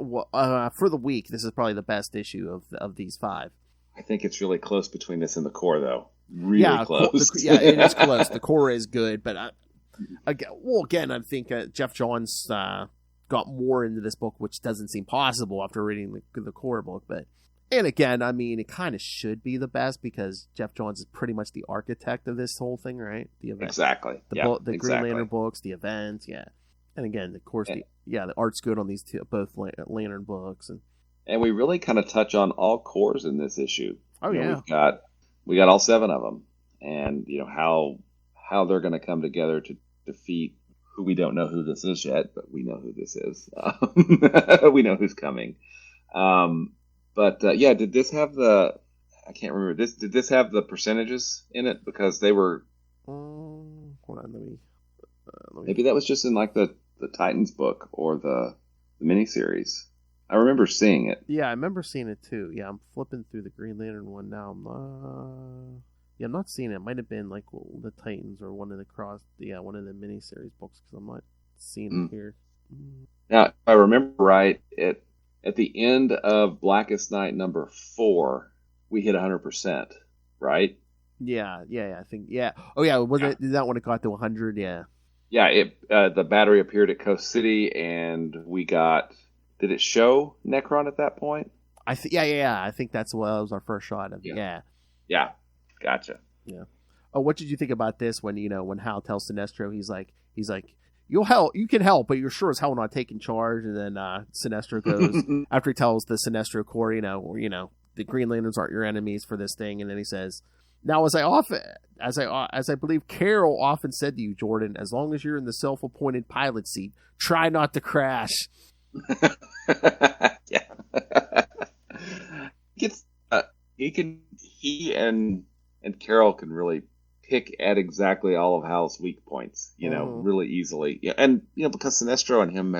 for the week, this is probably the best issue of these 5. I think it's really close between this and the core, though. Really close. It is close. The core is good, but again, I think Jeff Johns got more into this book, which doesn't seem possible after reading the core book. And again, it kind of should be the best because Jeff Johns is pretty much the architect of this whole thing, right? The event, exactly. The Green Lantern books, the event, yeah. And again, of course, the art's good on these both Lantern books, and we really kind of touch on all cores in this issue. Oh yeah, we got all 7 of them, and how they're going to come together to defeat who we don't know who this is yet, but we know who this is. We know who's coming. Did this have I can't remember. Did this have the percentages in it? Because they were... hold on, let me... Maybe that was just in like the Titans book or the miniseries. I remember seeing it. Yeah, I remember seeing it too. Yeah, I'm flipping through the Green Lantern one now. I'm not seeing it. It might have been like the Titans or one of the one of the miniseries books because I'm not seeing it here. Now, if I remember right, at the end of Blackest Night number 4, we hit 100%, right? Yeah, I think, yeah. Oh yeah, did that when it got to 100? Yeah. Yeah, the battery appeared at Coast City, and we got. Did it show Necron at that point? I think that was our first shot of it. Yeah. Yeah. Gotcha. Yeah. Oh, what did you think about this when Hal tells Sinestro he's like you can help, but you're sure as hell not taking charge, and then Sinestro goes after he tells the Sinestro Corps, the Green Lanterns aren't your enemies for this thing, and then he says, now as I believe Carol often said to you, Jordan, as long as you're in the self-appointed pilot seat, try not to crash. Yeah. He and Carol can really pick at exactly all of Hal's weak points, really easily. Yeah, and because Sinestro and him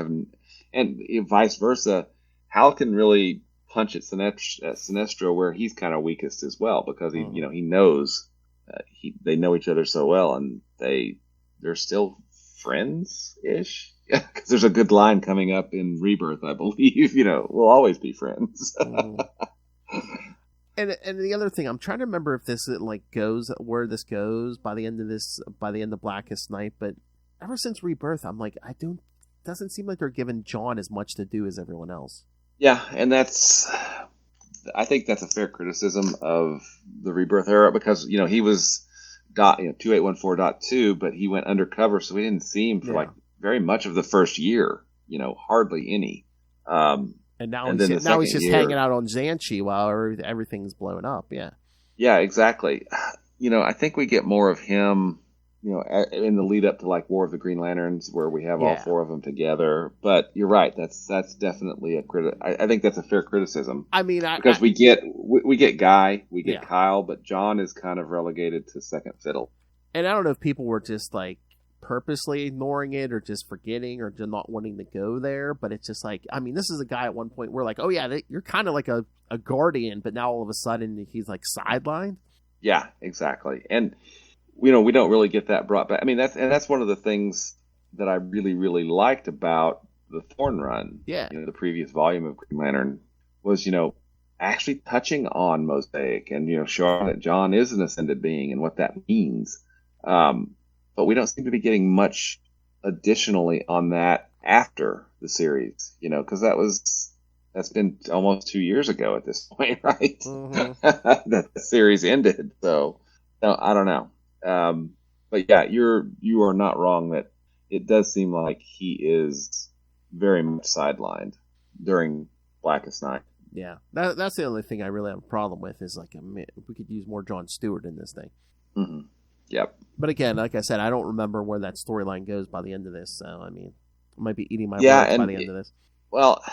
and vice versa, Hal can really punch at Sinestro where he's kind of weakest as well, because he knows they know each other so well, and they're still friends-ish. Yeah, because there's a good line coming up in Rebirth, I believe. We'll always be friends. And the other thing, I'm trying to remember if this goes where this goes by the end of Blackest Night, but ever since Rebirth, I'm like, doesn't seem like they're giving John as much to do as everyone else. Yeah, and I think that's a fair criticism of the Rebirth era, because he was 2814.2, but he went undercover, so we didn't see him for very much of the first year. Hardly any. And now he's just hanging out on Xanchi while everything's blowing up. Yeah. Yeah, exactly. I think we get more of him, in the lead up to War of the Green Lanterns, where we have all four of them together. But you're right. That's definitely I think that's a fair criticism. I mean, because we get Guy, we get Kyle, but John is kind of relegated to second fiddle. And I don't know if people were just purposely ignoring it or just forgetting or just not wanting to go there, but it's just this is a guy at one point we're like, oh yeah, you're kind of like a guardian, but now all of a sudden he's sidelined. Yeah, exactly. And we don't really get that brought back. I mean, that's one of the things that I really, really liked about the Thorn run. Yeah. The previous volume of Green Lantern was, actually touching on Mosaic and, showing that John is an ascended being and what that means. But we don't seem to be getting much additionally on that after the series, because that's been almost 2 years ago at this point, right? Mm-hmm. That the series ended. So, no, I don't know. But yeah, you are not wrong that it does seem like he is very much sidelined during Blackest Night. Yeah, that's the only thing I really have a problem with is we could use more John Stewart in this thing. Mm-hmm. Yep. But again, like I said, I don't remember where that storyline goes by the end of this. So, I might be eating my words by the end of this. Well, I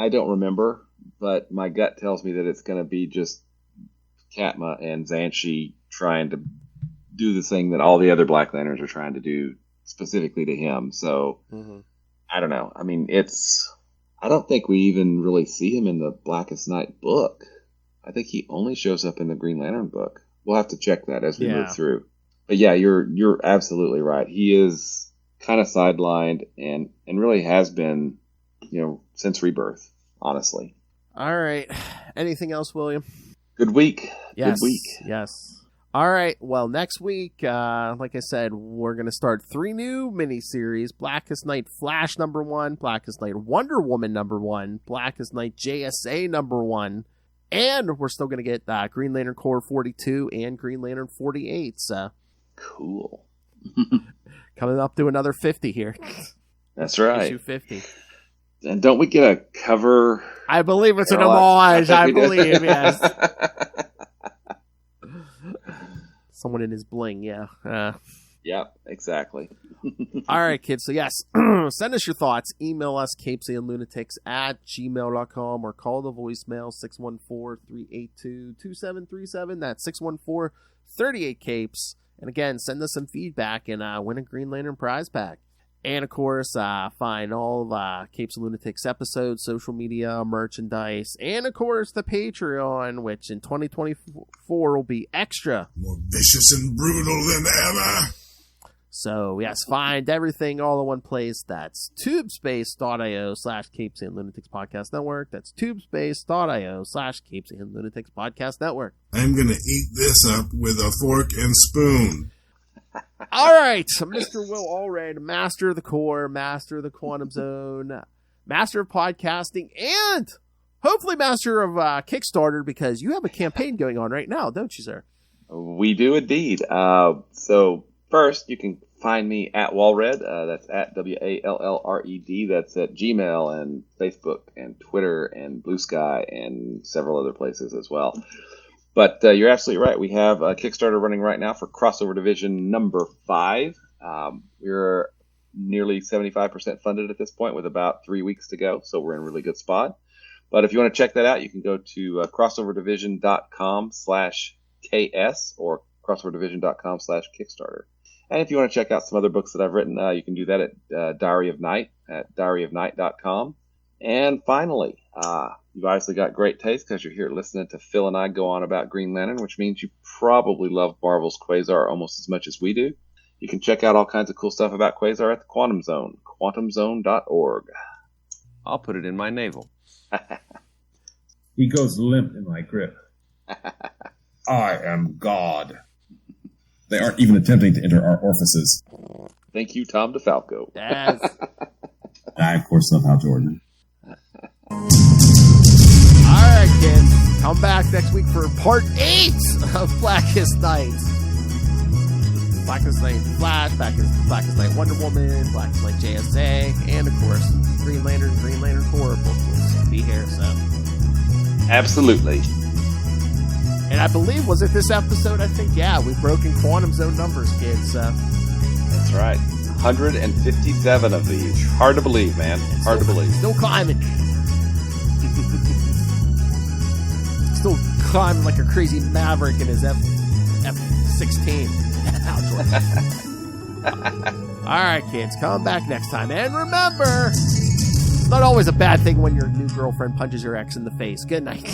don't remember, but my gut tells me that it's going to be just Katma and Xanchi trying to do the thing that all the other Black Lanterns are trying to do specifically to him. So, I don't know. I mean, I don't think we even really see him in the Blackest Night book. I think he only shows up in the Green Lantern book. We'll have to check that as we move through. But yeah, you're absolutely right. He is kind of sidelined and really has been, since Rebirth, honestly. All right. Anything else, William? Good week. Yes. Good week. Yes. All right. Well, next week, like I said, we're going to start 3 new miniseries. Blackest Night Flash #1, Blackest Night Wonder Woman #1, Blackest Night JSA #1. And we're still going to get Green Lantern Corps 42 and Green Lantern 48. So. Cool. Coming up to another 50 here. That's right. Issue 50. And don't we get a cover? I believe it's an homage. I believe, yes. Someone in his bling, yeah. Yep, exactly. All right, kids. So, yes, send us your thoughts. Email us, capesandlunatics@gmail.com, or call the voicemail, 614-382-2737. That's 614-38-CAPES. And again, send us some feedback and win a Green Lantern prize pack. And, of course, find all of Capes and Lunatics episodes, social media, merchandise, and, of course, the Patreon, which in 2024 will be extra. More vicious and brutal than ever. So, yes, find everything all in one place. That's tubespace.io/Capes and Lunatics Podcast Network. That's tubespace.io/Capes and Lunatics Podcast Network. I'm going to eat this up with a fork and spoon. All right, Mr. Will Allred, master of the core, master of the quantum zone, master of podcasting, and hopefully master of Kickstarter, because you have a campaign going on right now, don't you, sir? We do indeed. So first, you can find me at Wallred. That's at WALLRED. That's at Gmail and Facebook and Twitter and Blue Sky and several other places as well. But you're absolutely right. We have a Kickstarter running right now for Crossover Division #5. We're nearly 75% funded at this point with about 3 weeks to go, so we're in a really good spot. But if you want to check that out, you can go to crossoverdivision.com/KS or crossoverdivision.com/Kickstarter. And if you want to check out some other books that I've written, you can do that at Diary of Night at diaryofnight.com. And finally, You've obviously got great taste because you're here listening to Phil and I go on about Green Lantern, which means you probably love Marvel's Quasar almost as much as we do. You can check out all kinds of cool stuff about Quasar at the Quantum Zone, quantumzone.org. I'll put it in my navel. He goes limp in my grip. I am God. They aren't even attempting to enter our orifices. Thank you, Tom DeFalco. Yes. I, of course, love Hal Jordan. Alright, kids. Come back next week for part 8 of Blackest Night. Blackest Night Flash, Blackest Night Wonder Woman, Blackest Night JSA, and, of course, Green Lantern Corps book will be here, so. Absolutely. And I believe, was it this episode? I think, yeah, we've broken Quantum Zone numbers, kids, so. That's right. 157 of these. Hard to believe, man. Hard to believe. Still climbing. Still climbing like a crazy maverick in his F-16. Hal Jordan. All right, kids, come back next time. And remember, it's not always a bad thing when your new girlfriend punches your ex in the face. Good night.